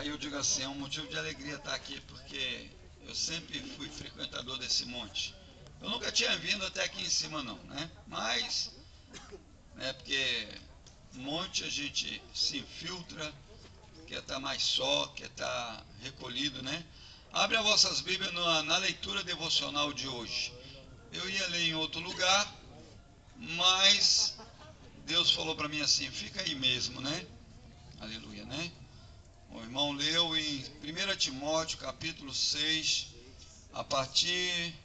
Aí eu digo assim, é um motivo de alegria estar aqui, porque eu sempre fui frequentador desse monte. Eu nunca tinha vindo até aqui em cima não, né? Mas, porque monte a gente se infiltra, quer estar mais só, quer estar recolhido, né? Abre as vossas Bíblias na leitura devocional de hoje. Eu ia ler em outro lugar, mas Deus falou para mim assim, fica aí mesmo, né? Aleluia, né? O irmão leu em 1 Timóteo, capítulo 6, a partir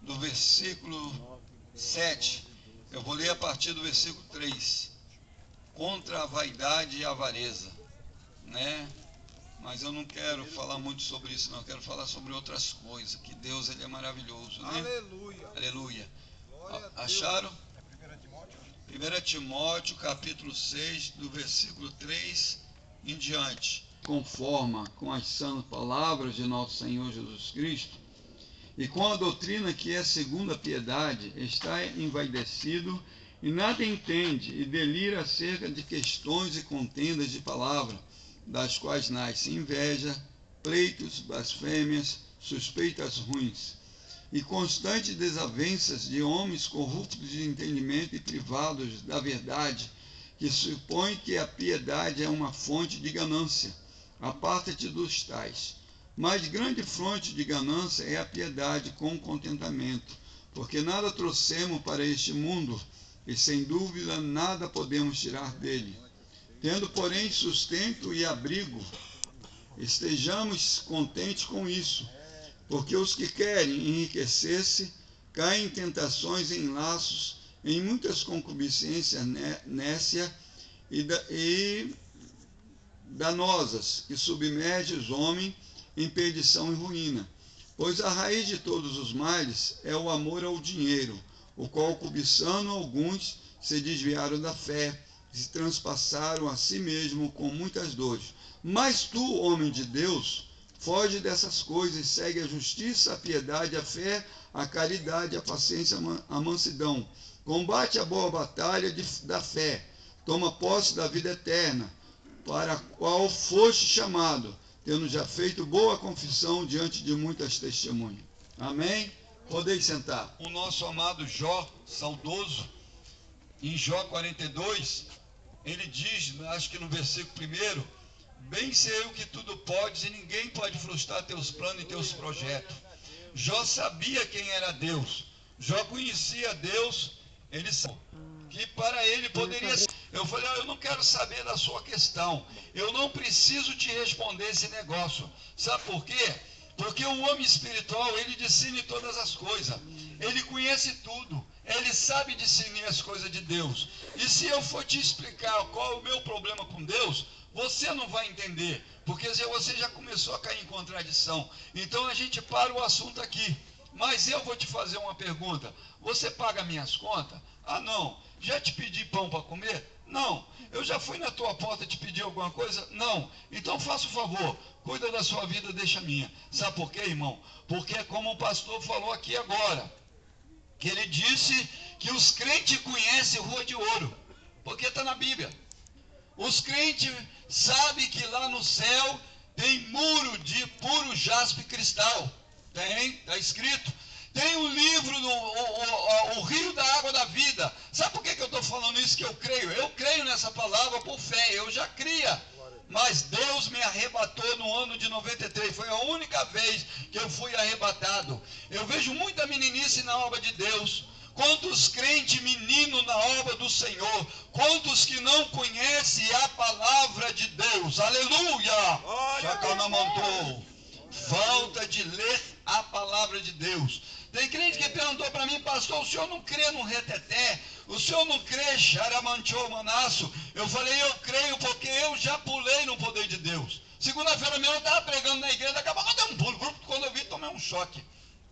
do versículo 7. Eu vou ler a partir do versículo 3. Contra a vaidade e a avareza, né? Mas eu não quero falar muito sobre isso, não. Eu quero falar sobre outras coisas, que Deus, ele é maravilhoso, né? Aleluia. Aleluia. Acharam? 1 Timóteo, capítulo 6, do versículo 3 em diante. Conforma com as sãs palavras de nosso Senhor Jesus Cristo, e com a doutrina que é segundo a piedade, está envaidecido e nada entende, e delira acerca de questões e contendas de palavra, das quais nasce inveja, pleitos, blasfêmias, suspeitas ruins, e constantes desavenças de homens corruptos de entendimento e privados da verdade, que supõem que a piedade é uma fonte de ganância. Aparta-te dos tais. Mais grande fonte de ganância é a piedade com contentamento, porque nada trouxemos para este mundo, e sem dúvida nada podemos tirar dele. Tendo, porém, sustento e abrigo, estejamos contentes com isso, porque os que querem enriquecer-se caem em tentações, em laços, em muitas concupiscências nécia e danosas, que submerge os homens em perdição e ruína. Pois a raiz de todos os males é o amor ao dinheiro, o qual, cobiçando alguns, se desviaram da fé, se transpassaram a si mesmo com muitas dores. Mas tu, homem de Deus, foge dessas coisas e segue a justiça, a piedade, a fé, a caridade, a paciência, a mansidão. Combate a boa batalha da fé. Toma posse da vida eterna, para a qual foste chamado, tendo já feito boa confissão diante de muitas testemunhas. Amém? Podem sentar. O nosso amado Jó, saudoso, em Jó 42, ele diz, acho que no versículo 1, bem sei eu que tudo podes e ninguém pode frustrar teus planos e teus projetos. Jó sabia quem era Deus. Jó conhecia Deus, ele sabia que para ele poderia ser. Eu falei, eu não quero saber da sua questão. Eu não preciso te responder esse negócio. Sabe por quê? Porque o homem espiritual, ele discerne todas as coisas. Ele conhece tudo. Ele sabe discernir as coisas de Deus. E se eu for te explicar qual é o meu problema com Deus, você não vai entender. Porque você já começou a cair em contradição. Então a gente para o assunto aqui. Mas eu vou te fazer uma pergunta. Você paga minhas contas? Ah, não. Já te pedi pão para comer? Não. Eu já fui na tua porta te pedir alguma coisa? Não. Então faça o favor, cuida da sua vida, deixa a minha. Sabe por quê, irmão? Porque é como o pastor falou aqui agora, que ele disse que os crentes conhecem Rua de Ouro, porque está na Bíblia. Os crentes sabem que lá no céu tem muro de puro jaspe e cristal. Tem, está escrito. Tem o livro, o rio da água da vida. Sabe por que eu estou falando isso que eu creio? Eu creio nessa palavra por fé, eu já cria. Mas Deus me arrebatou no ano de 93. Foi a única vez que eu fui arrebatado. Eu vejo muita meninice na obra de Deus. Quantos crentes meninos na obra do Senhor. Quantos que não conhecem a palavra de Deus. Aleluia! Chacana montou. Falta de ler a palavra de Deus. Tem crente que perguntou para mim, pastor, o senhor não crê no reteté? O senhor não crê, xaramanchou, manaço? Eu falei, eu creio porque eu já pulei no poder de Deus. Segunda-feira mesmo eu estava pregando na igreja, daqui a pouco eu dei um pulo, quando eu vi, tomei um choque.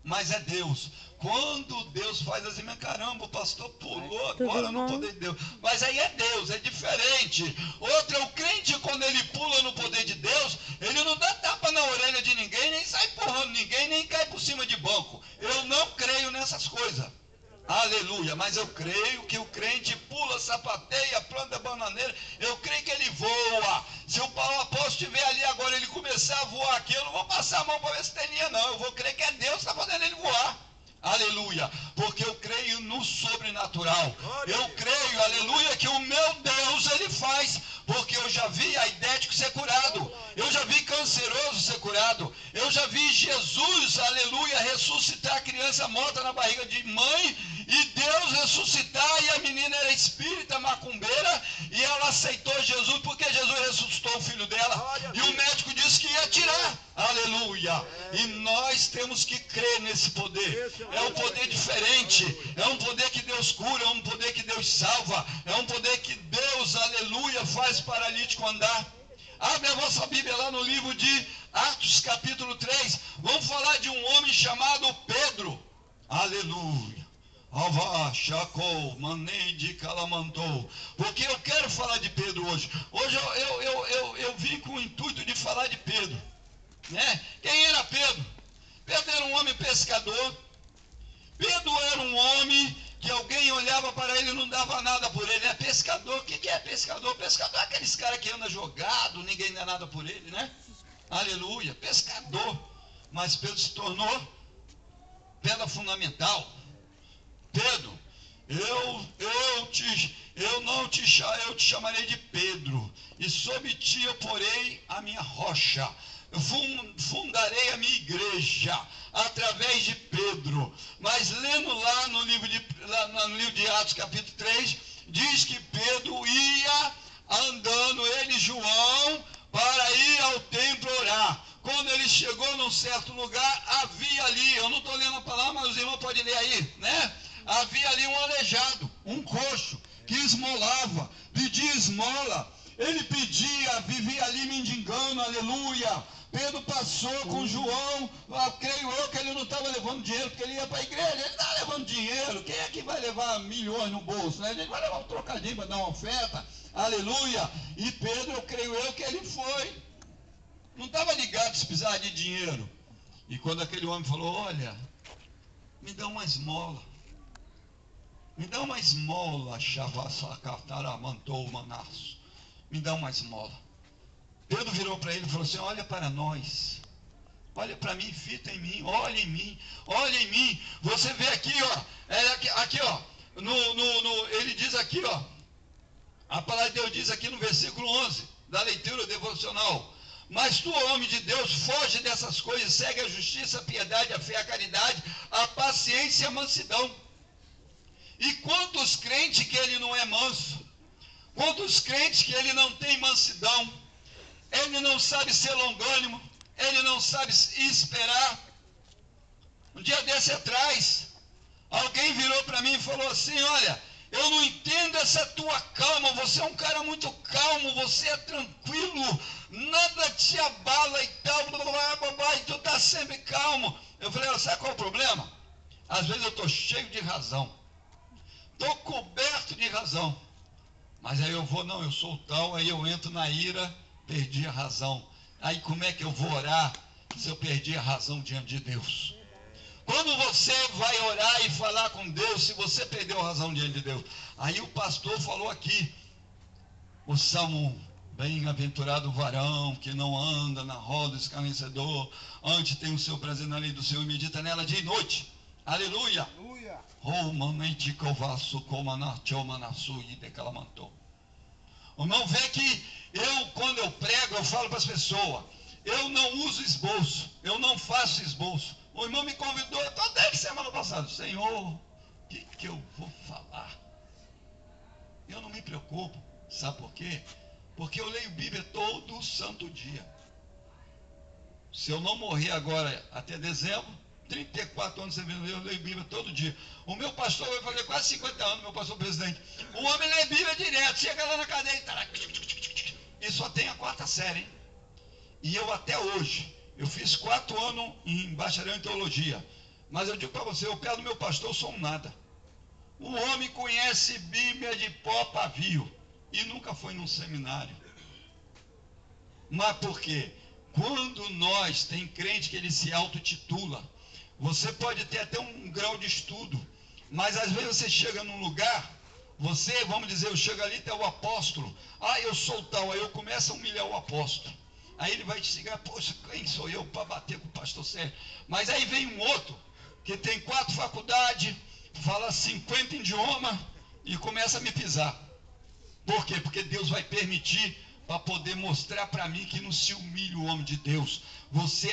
Mas é Deus. Quando Deus faz assim, caramba, o pastor pulou agora no poder de Deus. Mas aí é Deus, é diferente. Outro é o crente, quando ele pula no poder de Deus, ele não dá tapa na orelha de ninguém, nem sai empurrando ninguém, nem cai por cima de banco. Eu não creio nessas coisas. Aleluia, mas eu creio que o crente pula, sapateia, planta bananeira, eu creio que ele voa. Se o apóstolo estiver ali agora, ele começar a voar aqui, eu não vou passar a mão para ver se tem linha, não. Eu vou crer que é Deus que está fazendo ele voar. Aleluia, porque eu creio no sobrenatural. Eu creio, aleluia, que o meu Deus, ele faz, porque eu já vi aidético ser curado, eu já vi canceroso ser curado, eu já vi Jesus, aleluia, ressuscitar a criança morta na barriga de mãe, e Deus ressuscitar, e a menina era espírita, macumbeira, e ela aceitou Jesus, porque Jesus ressuscitou o filho dela, e o médico disse que ia tirar, aleluia, e nós temos que crer nesse poder. É um poder diferente, é um poder que Deus cura, é um poder que Deus salva, é um poder que Deus, aleluia, faz paralítico andar. Abre a vossa Bíblia lá no livro de Atos capítulo 3, vamos falar de um homem chamado Pedro, aleluia. Porque eu quero falar de Pedro hoje. Hoje eu vim com o intuito de falar de Pedro, né? Quem era Pedro? Pedro era um homem pescador. Pedro era um homem que alguém olhava para ele e não dava nada por ele. É pescador. O que é pescador? Pescador é aqueles caras que andam jogado, ninguém dá nada por ele, né? Aleluia, pescador. Mas Pedro se tornou pedra fundamental. Pedro, eu te chamarei de Pedro, e sobre ti eu porei a minha rocha. Eu fundarei a minha igreja através de Pedro. Mas lendo lá no livro de Atos capítulo 3, diz que Pedro ia andando, ele e João, para ir ao templo orar. Quando ele chegou num certo lugar, havia ali, eu não estou lendo a palavra, mas os irmãos podem ler aí, né? Havia ali um aleijado, um coxo, que esmolava, pedia esmola. Ele pedia, vivia ali mendigando, aleluia. Pedro passou com João, creio eu que ele não estava levando dinheiro, porque ele ia para a igreja, ele estava levando dinheiro. Quem é que vai levar milhões no bolso, né? Ele vai levar um trocadinho para dar uma oferta, aleluia. E Pedro, eu creio eu que ele foi, não estava ligado se precisava de dinheiro. E quando aquele homem falou, olha, me dá uma esmola. Me dá uma esmola, mantou manaço. Me dá uma esmola. Pedro virou para ele e falou assim, olha para nós. Olha para mim, fita em mim, olha em mim, olha em mim. Você vê aqui, ó. Aqui, ó. Ele diz aqui, ó. A palavra de Deus diz aqui no versículo 11, da leitura devocional. Mas tu, homem de Deus, foge dessas coisas, segue a justiça, a piedade, a fé, a caridade, a paciência e a mansidão. E quantos crentes que ele não é manso? Quantos crentes que ele não tem mansidão? Ele não sabe ser longânimo, ele não sabe esperar. Um dia desse atrás, alguém virou para mim e falou assim, olha, eu não entendo essa tua calma, você é um cara muito calmo, você é tranquilo, nada te abala e tal, e tu está sempre calmo. Eu falei, sabe qual é o problema? Às vezes eu estou cheio de razão, estou coberto de razão, mas aí eu sou o tal, aí eu entro na ira, perdi a razão. Aí como é que eu vou orar se eu perdi a razão diante de Deus? Quando você vai orar e falar com Deus, se você perdeu a razão diante de Deus, aí o pastor falou aqui, o Salmo, bem-aventurado o varão que não anda na roda do escarnecedor, antes tem o seu prazer na lei do Senhor e medita nela dia e noite. Aleluia! O irmão vê que quando eu prego, eu falo para as pessoas, eu não uso esboço, eu não faço esboço. O irmão me convidou, desde semana passada, Senhor, o que eu vou falar? Eu não me preocupo, sabe por quê? Porque eu leio Bíblia todo santo dia. Se eu não morrer agora até dezembro, 34 anos eu leio Bíblia todo dia. O meu pastor vai fazer quase 50 anos, meu pastor presidente. O homem lê Bíblia direto, chega lá na cadeia e tá lá. E só tem a 4ª série, hein? E eu até hoje, eu fiz 4 anos em bacharel em teologia. Mas eu digo para você, eu pego do meu pastor, eu sou um nada. O homem conhece Bíblia de pó a pavio e nunca foi num seminário. Mas por quê? Quando tem crente que ele se autotitula, você pode ter até um grau de estudo, mas às vezes você chega num lugar, vamos dizer, eu chego ali, tem o apóstolo, eu sou tal, aí eu começo a humilhar o apóstolo. Aí ele vai te xingar, poxa, quem sou eu para bater com o pastor Sérgio? Mas aí vem um outro, que tem 4 faculdades, fala 50 idiomas e começa a me pisar. Por quê? Porque Deus vai permitir para poder mostrar para mim que não se humilha o homem de Deus.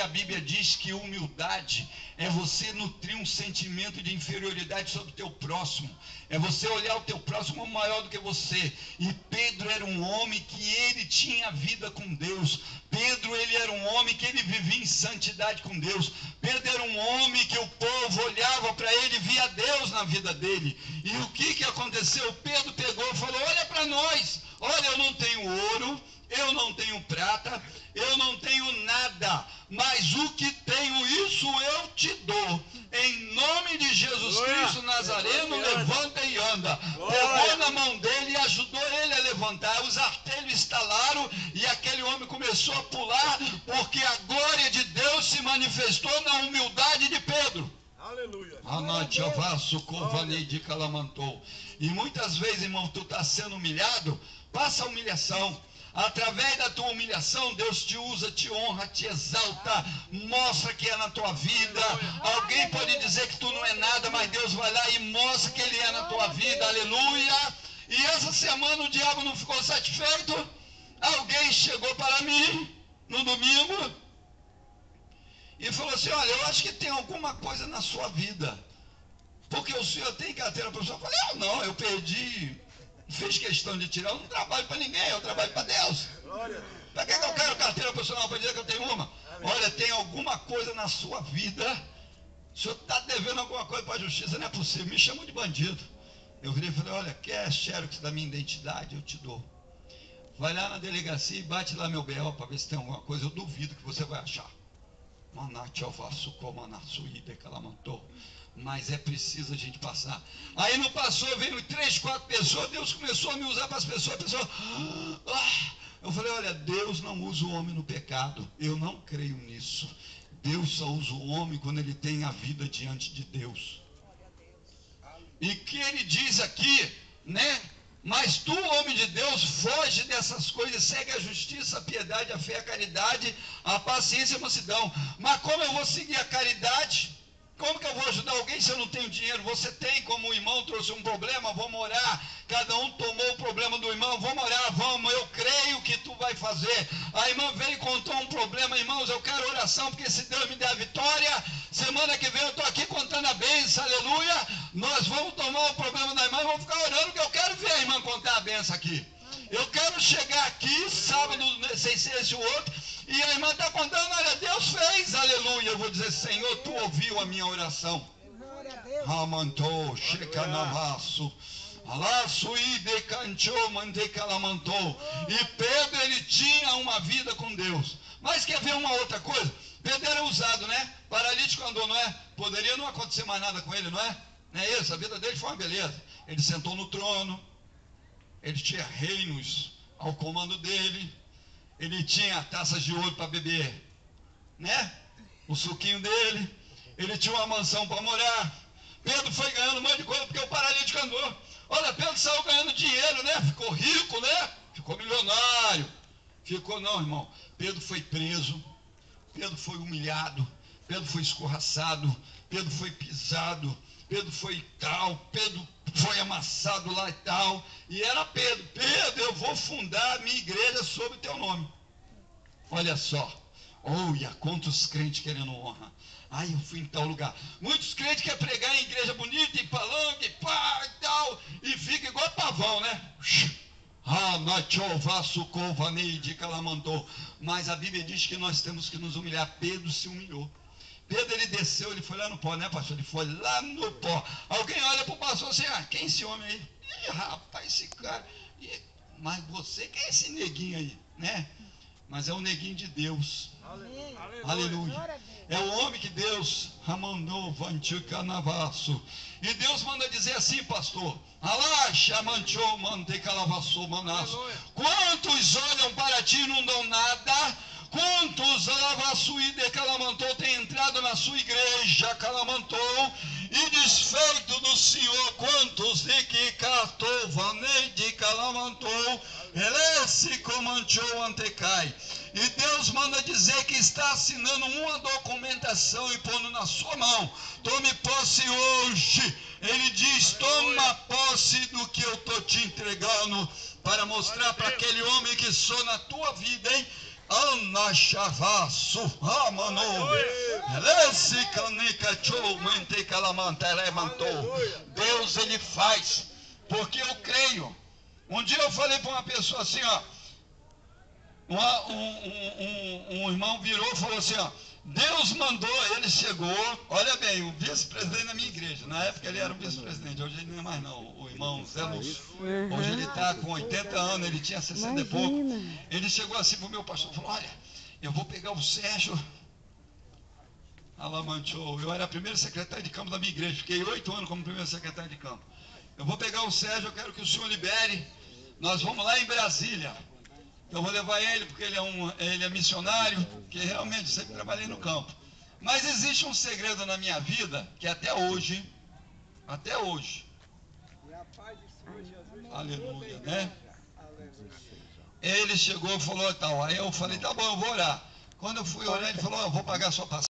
A Bíblia diz que humildade é você nutrir um sentimento de inferioridade sobre o teu próximo. É você olhar o teu próximo como maior do que você. E Pedro era um homem que ele tinha vida com Deus. Pedro, ele era um homem que ele vivia em santidade com Deus. Pedro era um homem que o povo olhava para ele e via Deus na vida dele. E o que aconteceu? Pedro pegou e falou, olha para nós. Olha, eu não tenho ouro, eu não tenho prata, eu não tenho nada, mas o que tenho, isso eu te dou. Em nome de Jesus Cristo Nazareno, levanta e anda. Pegou na mão dele e ajudou ele a levantar. Os artelhos estalaram e aquele homem começou a pular, porque a glória de Deus se manifestou na humildade de Pedro. Aleluia. E muitas vezes, irmão, tu está sendo humilhado, passa a humilhação. Através da tua humilhação, Deus te usa, te honra, te exalta, mostra que é na tua vida. Alguém pode dizer que tu não é nada, mas Deus vai lá e mostra que Ele é na tua vida, aleluia. E essa semana o diabo não ficou satisfeito. Alguém chegou para mim no domingo e falou assim, olha, eu acho que tem alguma coisa na sua vida, porque o senhor tem carteira profissional. Eu falei, não, eu perdi. Fez questão de tirar, eu não trabalho para ninguém, eu trabalho para Deus. Para que eu quero carteira profissional para dizer que eu tenho uma? Olha, tem alguma coisa na sua vida, o senhor está devendo alguma coisa para a justiça, não é possível, me chamam de bandido. Eu virei e falei, olha, quer xerox da minha identidade? Eu te dou. Vai lá na delegacia e bate lá meu BO para ver se tem alguma coisa, eu duvido que você vai achar. Mas é preciso a gente passar. Aí não passou, veio 3, 4 pessoas, Deus começou a me usar para as pessoas, eu falei, olha, Deus não usa o homem no pecado, eu não creio nisso. Deus só usa o homem quando ele tem a vida diante de Deus. E que ele diz aqui, né? Mas tu, homem de Deus, foge dessas coisas, segue a justiça, a piedade, a fé, a caridade, a paciência e a mansidão. Mas como eu vou seguir a caridade? Como que eu vou ajudar alguém se eu não tenho dinheiro? Você tem, como o irmão trouxe um problema, vamos orar. Cada um tomou o problema do irmão, vamos orar, vamos, eu creio que tu vai fazer. A irmã veio e contou um problema, irmãos, eu quero oração, porque se Deus me der a vitória, semana que vem eu estou aqui contando a bênção, aleluia. Nós vamos tomar o problema da irmã e vamos ficar orando, que eu quero ver a irmã contar a bênção aqui. Eu quero chegar aqui, sábado, sem ser esse o outro, e a irmã está contando, olha, Deus fez, aleluia. Eu vou dizer, Senhor, tu ouviu a minha oração. Ramantou, checanavaço, alaçuide canchou, mandecalamantou. E Pedro, ele tinha uma vida com Deus. Mas quer ver uma outra coisa? Pedro era usado, né? Paralítico andou, não é? Poderia não acontecer mais nada com ele, não é? Não é isso? A vida dele foi uma beleza. Ele sentou no trono. Ele tinha reinos ao comando dele. Ele tinha taças de ouro para beber, né? O suquinho dele. Ele tinha uma mansão para morar. Pedro foi ganhando um monte de coisa porque o paralítico andou. Olha, Pedro saiu ganhando dinheiro, né? Ficou rico, né? Ficou milionário. Ficou, não, irmão. Pedro foi preso. Pedro foi humilhado. Pedro foi escorraçado. Pedro foi pisado. Pedro foi tal. Pedro foi amassado lá e tal, e era Pedro, eu vou fundar a minha igreja sob o teu nome. Olha só, olha quantos crentes querendo honra. Ai, eu fui em tal lugar. Muitos crentes querem pregar em igreja bonita, em palanque, pá e tal, e fica igual pavão, né? Mas a Bíblia diz que nós temos que nos humilhar. Pedro se humilhou. Pedro, ele desceu, ele foi lá no pó, né, pastor? Ele foi lá no pó. Alguém olha para o pastor assim, quem é esse homem aí? Ih, rapaz, esse cara. Mas você, quem é esse neguinho aí, né? Mas é o neguinho de Deus. Aleluia. Aleluia. É o homem que Deus mandou, vanticanavasso. E Deus manda dizer assim, pastor. Quantos olham para ti e não dão nada? Quantos Lavassuide Calamantou tem entrado na sua igreja, Calamantou, e desfeito do Senhor? Quantos de que catou, Vaneide Calamantou, ele se comantou antecai. E Deus manda dizer que está assinando uma documentação e pondo na sua mão. Tome posse hoje. Ele diz, toma posse do que eu estou te entregando, para mostrar para aquele homem que sou na tua vida, hein? Deus, ele faz, porque eu creio. Um dia eu falei para uma pessoa assim, ó, um irmão virou e falou assim, ó, Deus mandou, ele chegou, olha bem, o vice-presidente da minha igreja, na época ele era o vice-presidente, hoje ele não é mais não, o irmão Zé Lúcio. Hoje ele está com 80 anos, ele tinha 60 e pouco. Ele chegou assim para o meu pastor e falou, olha, eu vou pegar o Sérgio Alamanchou, eu era primeiro secretário de campo da minha igreja, fiquei 8 anos como primeiro secretário de campo. Eu vou pegar o Sérgio, eu quero que o senhor libere, nós vamos lá em Brasília. Eu vou levar ele porque ele é missionário, que realmente sempre trabalhei no campo. Mas existe um segredo na minha vida, que até hoje, aleluia, né? Ele chegou e falou tal, aí eu falei, tá bom, eu vou orar. Quando eu fui orar, ele falou, eu vou pagar a sua passagem.